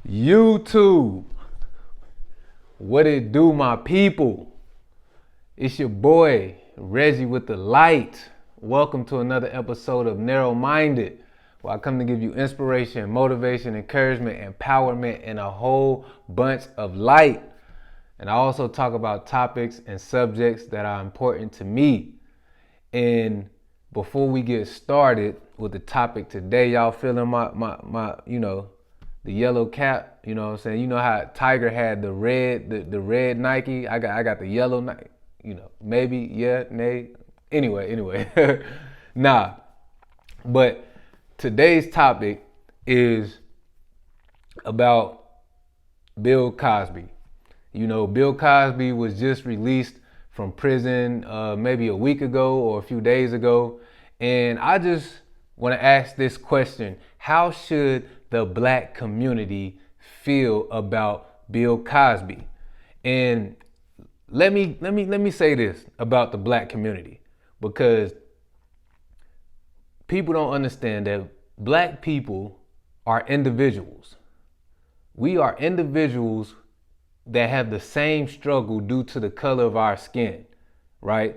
YouTube, what it do, my people? It's your boy Reggie with the light. Welcome to another episode of Narrowminded, where I come to give you inspiration, motivation, encouragement, empowerment, and a whole bunch of light. And I also talk about topics and subjects that are important to me. And before we get started with the topic today, y'all feeling my the yellow cap, you know what I'm saying? You know how Tiger had the red Nike? I got the yellow Nike, maybe, yeah, nay. Anyway. Nah. But today's topic is about Bill Cosby. You know, Bill Cosby was just released from prison maybe a week ago or a few days ago. And I just want to ask this question. How should the black community feel about Bill Cosby? And let me say this about the black community, because people don't understand that black people are individuals. We are individuals that have the same struggle due to the color of our skin, right?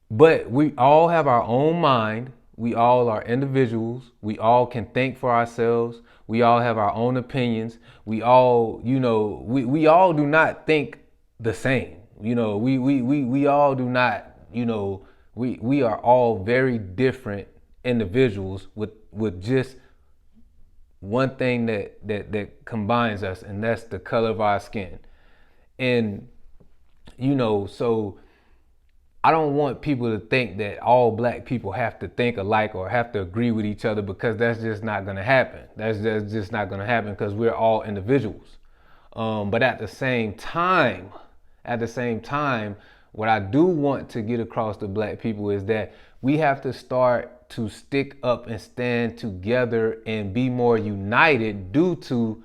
But we all have our own mind. We all are individuals. We all can think for ourselves. We all have our own opinions. We all, we all do not think the same. We all do not, we are all very different individuals with just one thing that combines us, and that's the color of our skin. And, so I don't want people to think that all black people have to think alike or have to agree with each other, because that's just not going to happen. That's just not going to happen, because we're all individuals. But at the same time, what I do want to get across to black people is that we have to start to stick up and stand together and be more united due to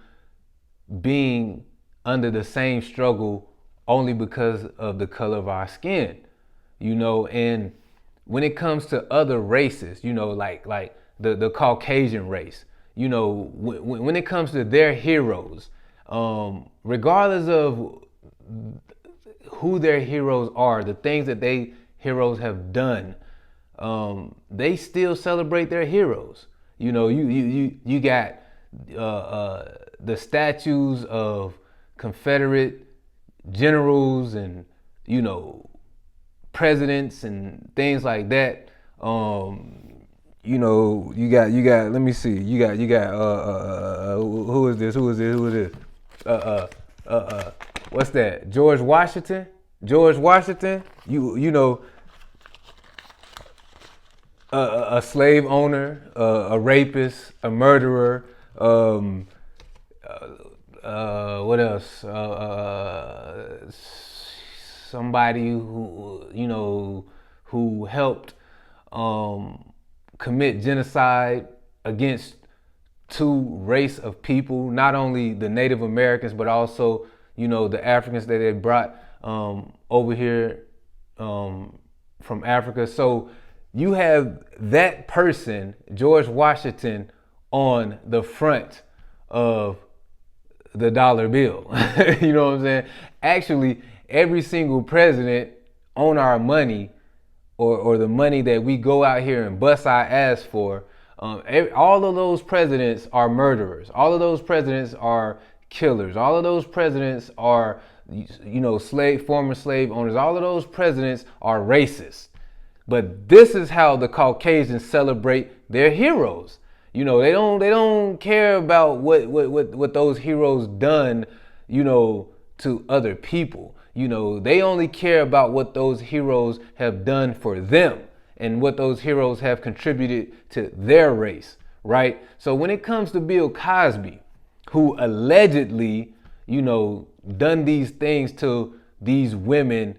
being under the same struggle only because of the color of our skin. And when it comes to other races, like the Caucasian race, when it comes to their heroes, regardless of who their heroes are, the things that they heroes have done, they still celebrate their heroes. You got the statues of Confederate generals and presidents and things like that. You got let me see, you got who is this what's that, George Washington, a slave owner, a rapist, a murderer, what else, somebody who helped commit genocide against two race of people, not only the Native Americans, but also, the Africans that they brought over here from Africa. So you have that person, George Washington, on the front of the dollar bill. You know what I'm saying? Actually, every single president on our money, or the money that we go out here and bust our ass for, all of those presidents are murderers. All of those presidents are killers. All of those presidents are, former slave owners. All of those presidents are racist. But this is how the Caucasians celebrate their heroes. They don't care about what those heroes done, to other people. They only care about what those heroes have done for them and what those heroes have contributed to their race, right? So when it comes to Bill Cosby, who allegedly, done these things to these women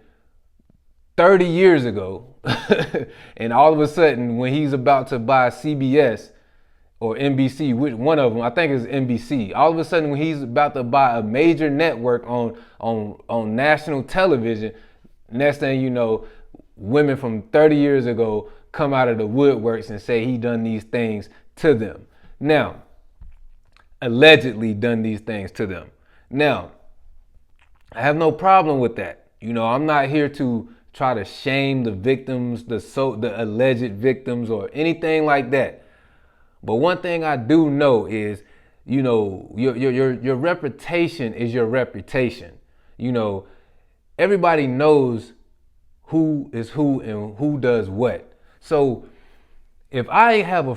30 years ago, and all of a sudden when he's about to buy CBS or NBC, which one of them, I think it's NBC. All of a sudden when he's about to buy a major network on national television, next thing you know, women from 30 years ago come out of the woodworks and say he done these things to them. Now, allegedly done these things to them. Now, I have no problem with that. I'm not here to try to shame the victims, the alleged victims, or anything like that. But one thing I do know is, your reputation is your reputation. Everybody knows who is who and who does what. So if I have a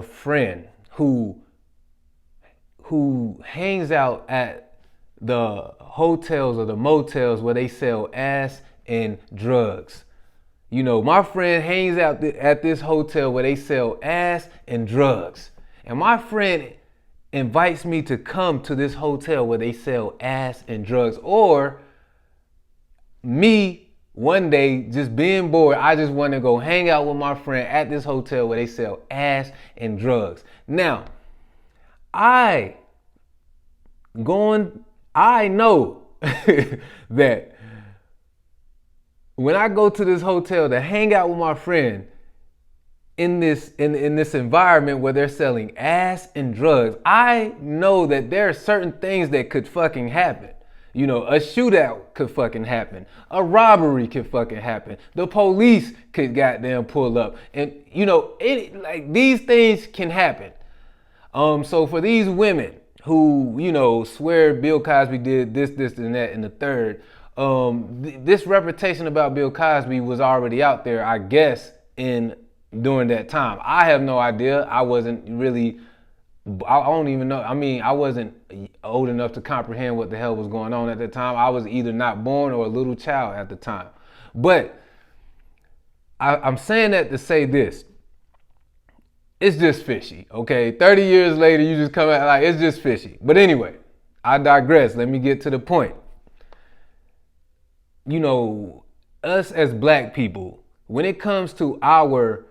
friend who hangs out at the hotels or the motels where they sell ass and drugs. My friend hangs out at this hotel where they sell ass and drugs. And my friend invites me to come to this hotel where they sell ass and drugs. Or me, one day, just being bored, I just want to go hang out with my friend at this hotel where they sell ass and drugs. Now, I know that when I go to this hotel to hang out with my friend in this environment where they're selling ass and drugs, I know that there are certain things that could fucking happen. A shootout could fucking happen. A robbery could fucking happen. The police could goddamn pull up. And these things can happen. So for these women who, swear Bill Cosby did this, and that, and the third, this reputation about Bill Cosby was already out there, I guess, during that time. I have no idea. I wasn't really, I don't even know. I wasn't old enough to comprehend what the hell was going on at the time. I was either not born or a little child at the time. But I'm saying that to say this. It's just fishy, okay? 30 years later, you just come out like, it's just fishy. But anyway, I digress. Let me get to the point. Us as black people, when it comes to our,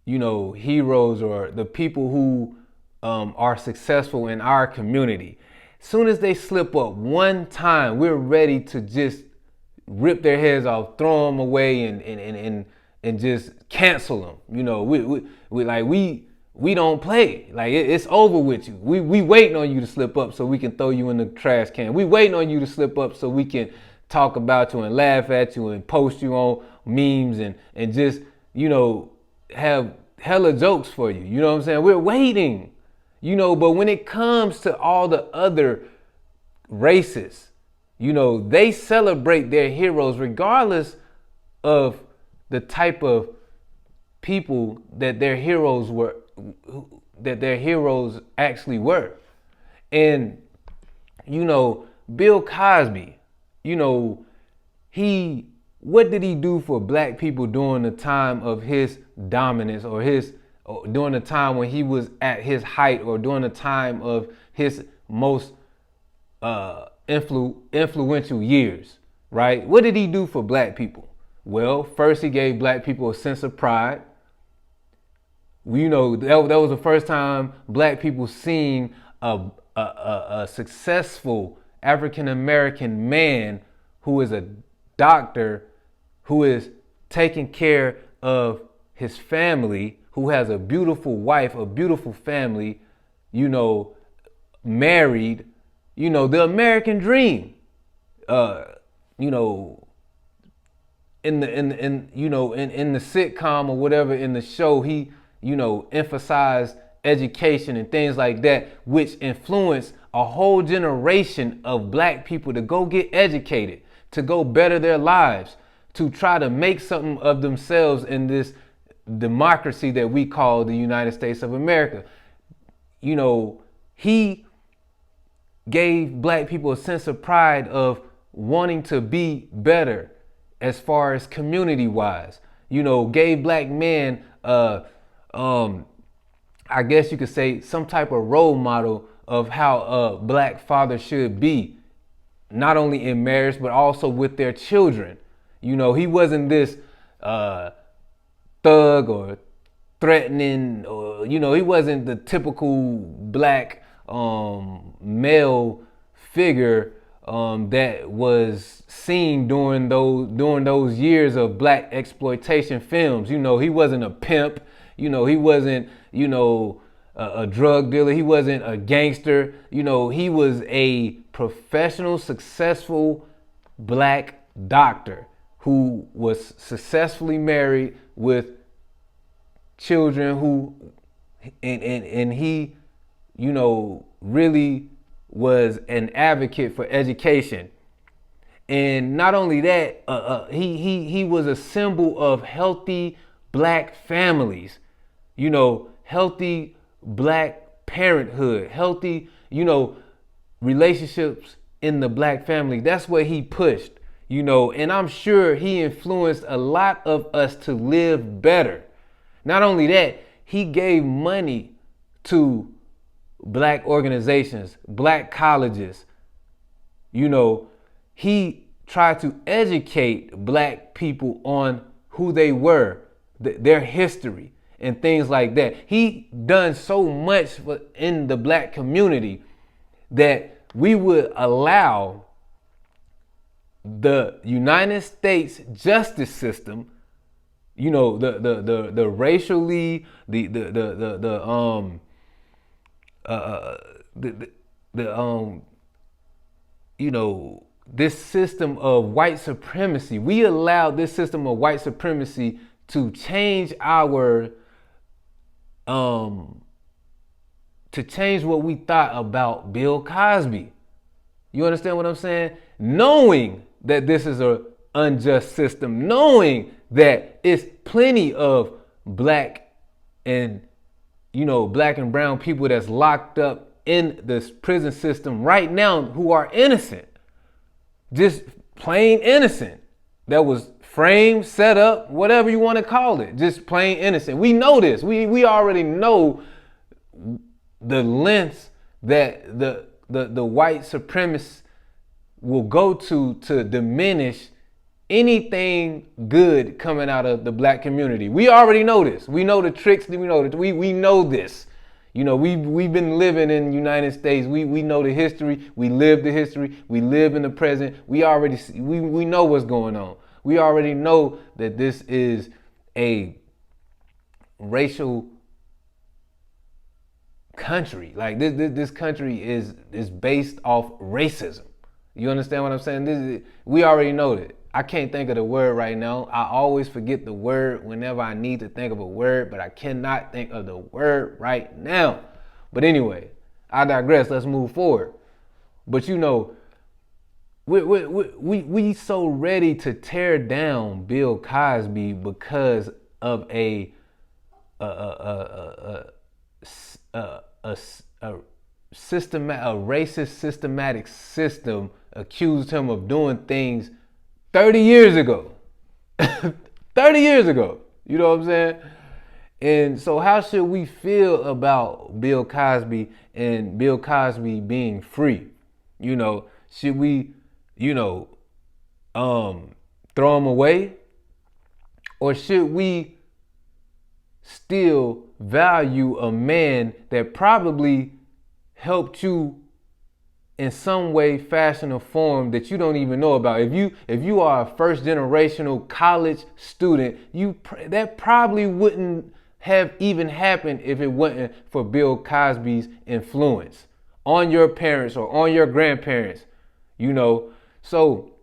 heroes or the people who are successful in our community, soon as they slip up one time, we're ready to just rip their heads off, throw them away, and just cancel them. We don't play. Like it's over with you. We waiting on you to slip up so we can throw you in the trash can. We waiting on you to slip up so we can talk about you and laugh at you and post you on memes and just, have hella jokes for you. You know what I'm saying? We're waiting, but when it comes to all the other races, they celebrate their heroes regardless of the type of people that their heroes actually were. And, Bill Cosby, what did he do for black people during the time of his dominance or during the time when he was at his height or during the time of his most influential years, right? What did he do for black people? Well, first he gave black people a sense of pride. That was the first time black people seen a successful African-American man who is a doctor, who is taking care of his family, who has a beautiful wife, a beautiful family, married, the American dream. In the sitcom or whatever, in the show, he emphasized education and things like that, which influenced a whole generation of black people to go get educated, to go better their lives, to try to make something of themselves in this democracy that we call the United States of America. He gave black people a sense of pride of wanting to be better as far as community wise, gave black men, I guess you could say, some type of role model of how a black father should be, not only in marriage, but also with their children. He wasn't this thug or threatening, or, he wasn't the typical black male figure that was seen during those years of black exploitation films. He wasn't a pimp. He wasn't, a drug dealer. He wasn't a gangster. You know, he was a professional, successful black doctor who was successfully married with children who, and he, you know, really was an advocate for education. And not only that, he was a symbol of healthy black families, you know, healthy black parenthood, healthy, you know, relationships in the black family. That's what he pushed, you know, and I'm sure he influenced a lot of us to live better. Not only that, he gave money to black organizations, black colleges. You know, he tried to educate black people on who they were, their history, and things like that. He done so much in the black community that we would allow the United States justice system, you know, the racially, you know, this system of white supremacy. We allowed this system of white supremacy to change our to change what we thought about Bill Cosby. You understand what I'm saying? Knowing that this is an unjust system, knowing that it's plenty of black and, you know, black and brown people that's locked up in this prison system right now who are innocent, just plain innocent, that was framed, set up, whatever you want to call it, just plain innocent. We know this. We already know the lengths that the white supremacists will go to diminish anything good coming out of the black community. We already know this. We know the tricks. We know that we know this. You know, we've been living in the United States. We know the history. We live the history. We live in the present. We already we know what's going on. We already know that this is a racial country. Like this country is based off racism. You understand what I'm saying? We already know that. I can't think of the word right now. I always forget the word whenever I need to think of a word, but I cannot think of the word right now. But anyway, I digress. Let's move forward. But you know, we so ready to tear down Bill Cosby because of a racist systematic system accused him of doing things 30 years ago. 30 years ago. You know what I'm saying? And so how should we feel about Bill Cosby and Bill Cosby being free? You know, should we, you know, throw him away? Or should we still value a man that probably helped you in some way, fashion, or form that you don't even know about? If you are a first generational college student, that probably wouldn't have even happened if it wasn't for Bill Cosby's influence on your parents or on your grandparents. You know, so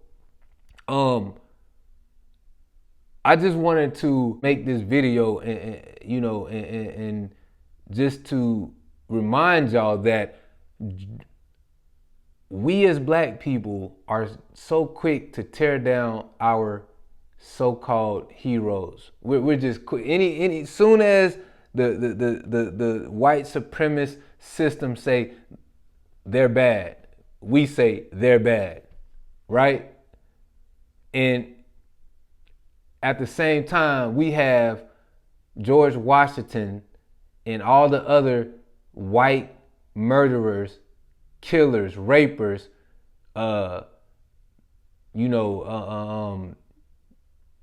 I just wanted to make this video and you know, and just to remind y'all that we as black people are so quick to tear down our so-called heroes. We're just quick. Any soon as the white supremacist system say they're bad, we say they're bad, right? And at the same time, we have George Washington and all the other white murderers, killers, rapers,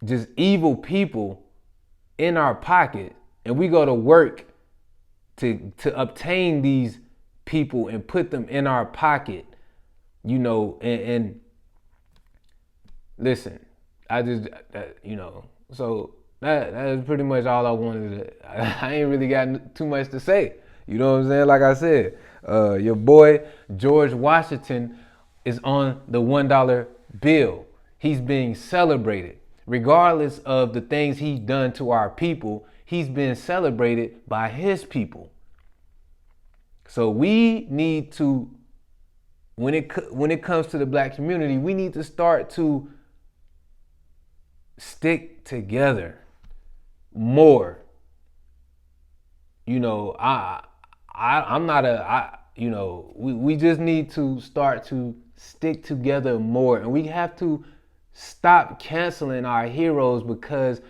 just evil people in our pocket, and we go to work to obtain these people and put them in our pocket, you know, and listen, I just, you know, so that is pretty much all I wanted to, I ain't really got too much to say. You know what I'm saying? Like I said, your boy George Washington is on the $1 bill. He's being celebrated. Regardless of the things he's done to our people, he's been celebrated by his people. So we need to, when it comes to the black community, we need to start to stick together more. You know, I'm not we just need to start to stick together more, and we have to stop canceling our heroes because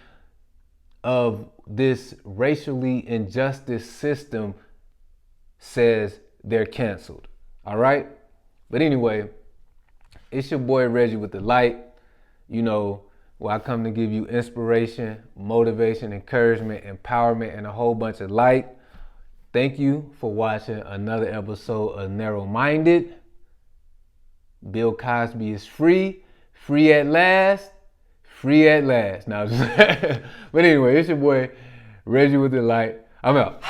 of this racially injustice system says they're canceled. All right? But anyway, it's your boy Reggie with the light, where I come to give you inspiration, motivation, encouragement, empowerment, and a whole bunch of light. Thank you for watching another episode of Narrowminded. Bill Cosby is free. Free at last. Free at last. Now, but anyway, it's your boy Reggie with the light. I'm out.